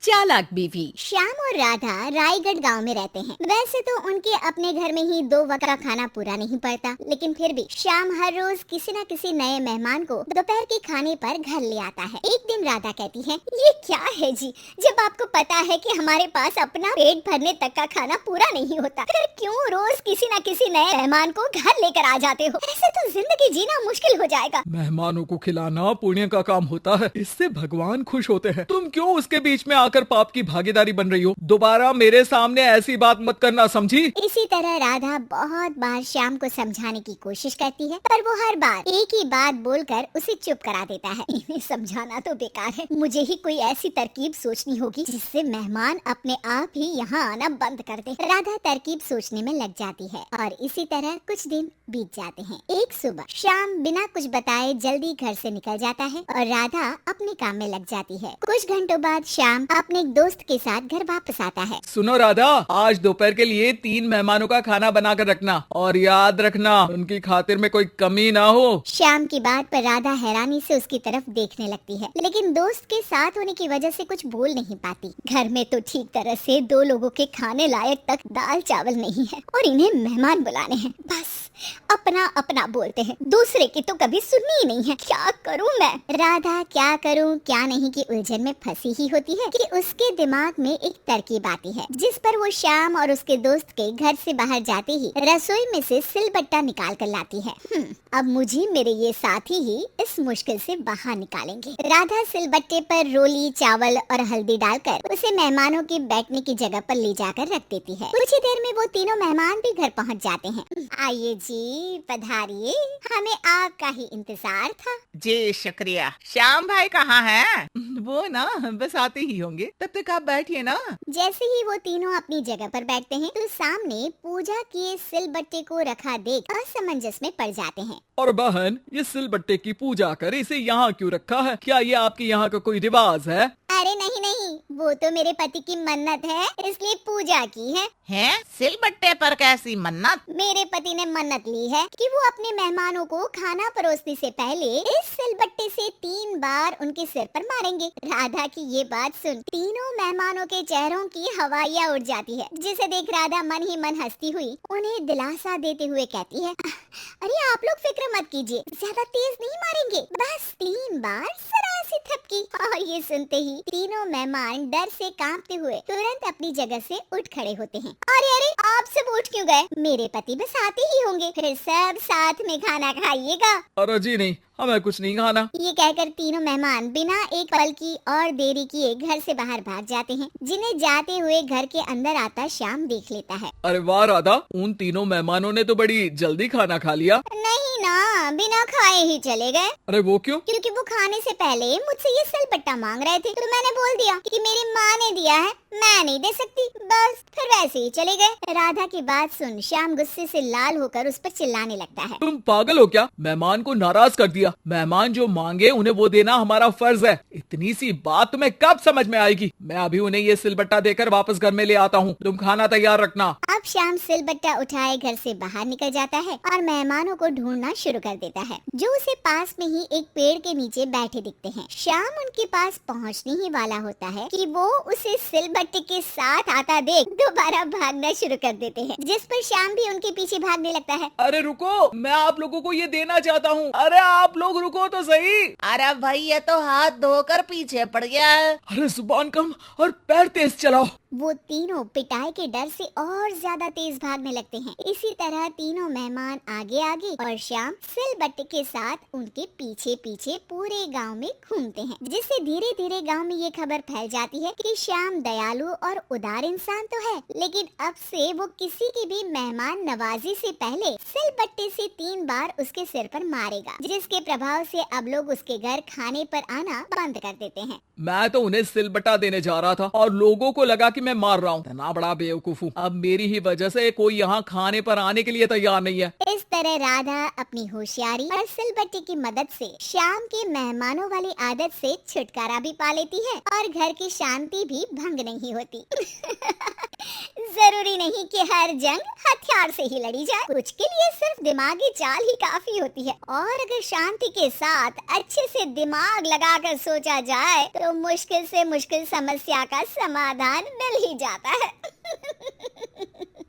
चालाक बीवी। श्याम और राधा रायगढ़ गांव में रहते हैं। वैसे तो उनके अपने घर में ही 2 वक्त का खाना पूरा नहीं पड़ता, लेकिन फिर भी श्याम हर रोज किसी न किसी नए मेहमान को दोपहर के खाने पर घर ले आता है। एक दिन राधा कहती है, ये क्या है जी, जब आपको पता है कि हमारे पास अपना पेट भरने तक का खाना पूरा नहीं होता, फिर क्यों रोज किसी न किसी नए मेहमान को घर लेकर आ जाते हो? ऐसे तो जिंदगी जीना मुश्किल हो जाएगा। मेहमानों को खिलाना पुण्य का काम होता है, इससे भगवान खुश होते हैं। तुम क्यों उसके बीच में आकर पाप की भागीदारी बन रही हो? दोबारा मेरे सामने ऐसी बात मत करना, समझी? इसी तरह राधा बहुत बार श्याम को समझाने की कोशिश करती है, पर वो हर बार एक ही बात बोलकर उसे चुप करा देता है। इन्हें समझाना तो बेकार है, मुझे ही कोई ऐसी तरकीब सोचनी होगी जिससे मेहमान अपने आप ही यहाँ आना बंद कर दे। राधा तरकीब सोचने में लग जाती है और इसी तरह कुछ दिन बीत जाते हैं। एक सुबह श्याम बिना कुछ बताए जल्दी घर से निकल जाता है और राधा अपने काम में लग जाती है। कुछ घंटों बाद श्याम अपने एक दोस्त के साथ घर वापस आता है। सुनो राधा, आज दोपहर के लिए 3 मेहमानों का खाना बना कर रखना और याद रखना उनकी खातिर में कोई कमी ना हो। श्याम की बात पर राधा हैरानी से उसकी तरफ देखने लगती है, लेकिन दोस्त के साथ होने की वजह से कुछ बोल नहीं पाती। घर में तो ठीक तरह से 2 लोगों के खाने लायक तक दाल चावल नहीं है और इन्हें मेहमान बुलाने हैं। बस अपना अपना बोलते हैं, दूसरे की तो कभी सुननी ही नहीं है। क्या करूं मैं? राधा क्या करूं क्या नहीं की उलझन में फंसी ही होती है कि उसके दिमाग में एक तरकीब आती है, जिस पर वो श्याम और उसके दोस्त के घर से बाहर जाते ही रसोई में से सिलबट्टा निकाल कर लाती है। अब मुझे मेरे ये साथी ही इस मुश्किल से बाहर निकालेंगे। राधा सिलबट्टे पर रोली, चावल और हल्दी डालकर उसे मेहमानों के बैठने की जगह पर ले जाकर रख देती है। कुछ ही देर में वो तीनों मेहमान भी घर पहुंच जाते हैं। आइए जी, पधारिए, हमें आपका ही इंतजार था। जी शुक्रिया। श्याम भाई कहाँ हैं? वो ना बस आते ही होंगे, तब तक आप बैठिए ना। जैसे ही वो तीनों अपनी जगह पर बैठते हैं तो सामने पूजा किए सिलबट्टे को रखा देख असमंजस में पड़ जाते हैं। और बहन, ये सिलबट्टे की पूजा कर इसे यहाँ क्यों रखा है? क्या ये आपके यहाँ का कोई रिवाज है? अरे नहीं नहीं, वो तो मेरे पति की मन्नत है, इसलिए पूजा की है। हैं? सिलबट्टे पर कैसी मन्नत? मेरे पति ने मन्नत ली है कि वो अपने मेहमानों को खाना परोसने से पहले इस सिलबट्टे से 3 बार उनके सिर पर मारेंगे। राधा की ये बात सुन तीनों मेहमानों के चेहरों की हवाइयाँ उड़ जाती है, जिसे देख राधा मन ही मन हंसती हुई उन्हें दिलासा देते हुए कहती है, अरे आप लोग फिक्र मत कीजिए, ज्यादा तेज नहीं मारेंगे, बस 3 बार जरा सी थपकी। और ये सुनते ही तीनों मेहमान डर से कांपते हुए तुरंत अपनी जगह से उठ खड़े होते हैं। अरे अरे, आप सब उठ क्यों गए? मेरे पति बस आते ही होंगे, फिर सब साथ में खाना खाइएगा। अरे जी नहीं, हमें कुछ नहीं खाना। ये कहकर तीनों मेहमान बिना एक पल की और देरी किए घर से बाहर भाग जाते हैं, जिन्हें जाते हुए घर के अंदर आता श्याम देख लेता है। अरे वाह राधा, उन तीनों मेहमानों ने तो बड़ी जल्दी खाना खा लिया। नहीं ना, बिना खाए ही चले गए। अरे वो क्यों? क्योंकि वो खाने से पहले मुझसे ये सिलबट्टा मांग रहे थे, तो मैंने बोल दिया कि मेरी माँ ने दिया है, मैं नहीं दे सकती, बस फिर वैसे ही चले गए। राधा की बात सुन श्याम गुस्से से लाल होकर उस पर चिल्लाने लगता है। तुम पागल हो क्या? मेहमान को नाराज कर दिया। मेहमान जो मांगे उन्हें वो देना हमारा फर्ज है। इतनी सी बात तुम्हें कब समझ में आएगी? मैं अभी उन्हें ये सिलबट्टा देकर वापस घर में ले आता हूँ, तुम खाना तैयार रखना। अब श्याम सिलबट्टा उठाए घर से बाहर निकल जाता है और मेहमानों को ढूंढना शुरू कर देता है, जो उसे पास में ही एक पेड़ के नीचे बैठे दिखते हैं। श्याम उनके पास पहुँचने ही वाला होता है कि वो उसे सिलबट्टे के साथ आता देख दोबारा भागना शुरू कर देते हैं, जिस पर श्याम भी उनके पीछे भागने लगता है। अरे रुको, मैं आप लोगों को ये देना चाहता हूँ। अरे आप लोग रुको तो सही। अरे भाई, ये तो हाथ धोकर पीछे पड़ गया है। अरे जुबान कम और पैर तेज चलाओ। वो तीनों पिटाई के डर से और ज्यादा तेज भागने लगते हैं। इसी तरह तीनों मेहमान आगे आगे और श्याम सिलबट्टे के साथ उनके पीछे पीछे पूरे गांव में घूमते हैं, जिससे धीरे धीरे गांव में ये खबर फैल जाती है कि श्याम दयालु और उदार इंसान तो है, लेकिन अब से वो किसी की भी मेहमान नवाजी से पहले सिलबट्टे से 3 बार उसके सिर पर मारेगा, जिसके प्रभाव से अब लोग उसके घर खाने पर आना बंद कर देते हैं। मैं तो उन्हें सिलबट्टा देने जा रहा था और लोगों को लगा कि मैं मार रहा हूँ। इतना बड़ा बेवकूफ हूँ, अब मेरी ही वजह से कोई यहाँ खाने पर आने के लिए तैयार नहीं है। इस तरह राधा अपनी होशियारी और सिलबट्टे की मदद से शाम के मेहमानों वाली आदत से छुटकारा भी पा लेती है और घर की शांति भी भंग नहीं होती। जरूरी नहीं कि हर जंग हथियार से ही लड़ी जाए, कुछ के लिए सिर्फ दिमागी चाल ही काफी होती है। और अगर शांति के साथ अच्छे से दिमाग लगाकर सोचा जाए तो मुश्किल से मुश्किल समस्या का समाधान मिल ही जाता है।